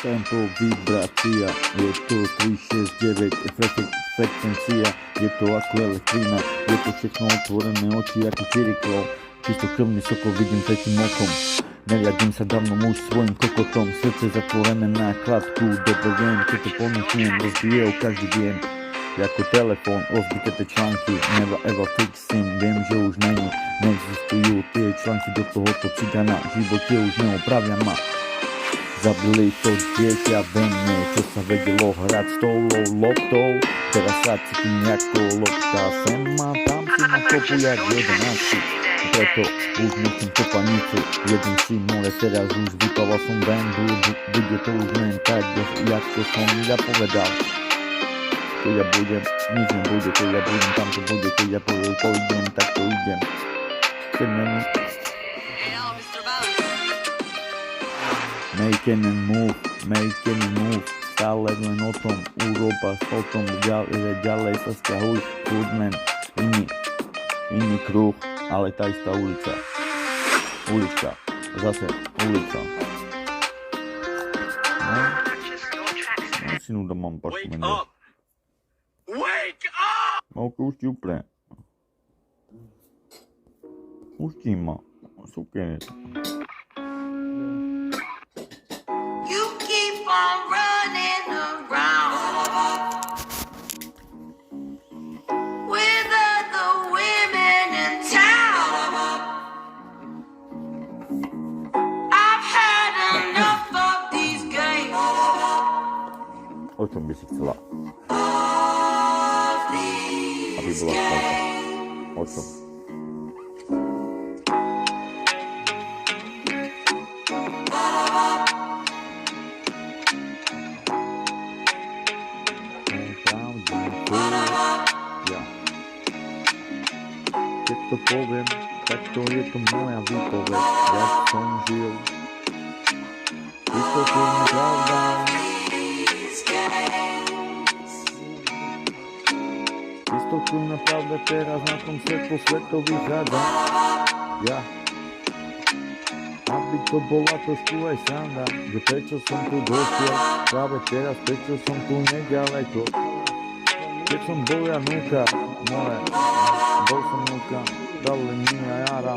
Tempo, vibracija, je to 369 frekvencija, je to ako elektrina, je to všechno otvorene oči jako čiriklo, čisto krvni sokol vidim trećim okom, ne radim sa davno muž svojim kokotom, srce zatvorene na kratku, dobro vem, što te ponukujem, razbije u každi djem, jako telefon, rozbite članki, never ever fixing, viem, že už neexistujú tie články do tohoto cigana, život je už neopravia. Zabili to dieťa ve mne, čo sa vedelo hrať stolou, loptou, teraz sa cítim ako lopta, sem a tam si ma kopu jak 11, preto už nechcem kopanicu, jeden si more, teraz už vypával som ven, bude to už len tak, jak to som ja povedal. Keď ja budem, nič nebude, keď ja budem, tam to bude, keď ja pôjdem, tak to idem. Keď není. Making a move, stále len o tom, Európa o tom, ďalej sa sťahuj, Kurdman, iný kruh, ale tá istá ulica, zase ulica. No si nuda mám pašku mene. Wake up! Malko, už ti upre. Pustí ma, suke. You keep on running around with other women in town. I've had enough of these games. O čom by si chcela? Of Aby these bola spáka. games. O čom? Ja. Keď to poviem, tak to je to moja výpoveď, jak som žil. Isto to je pravda. Istokrúna pravda teraz na tom svetlo svetových hľadá. Ja. Aby to bola trošku aj sranda, že prečo som tu došiel, práve teraz, prečo som tu nedaleko. Keď som bol ja núka, bol som núka, dali mi aj jara.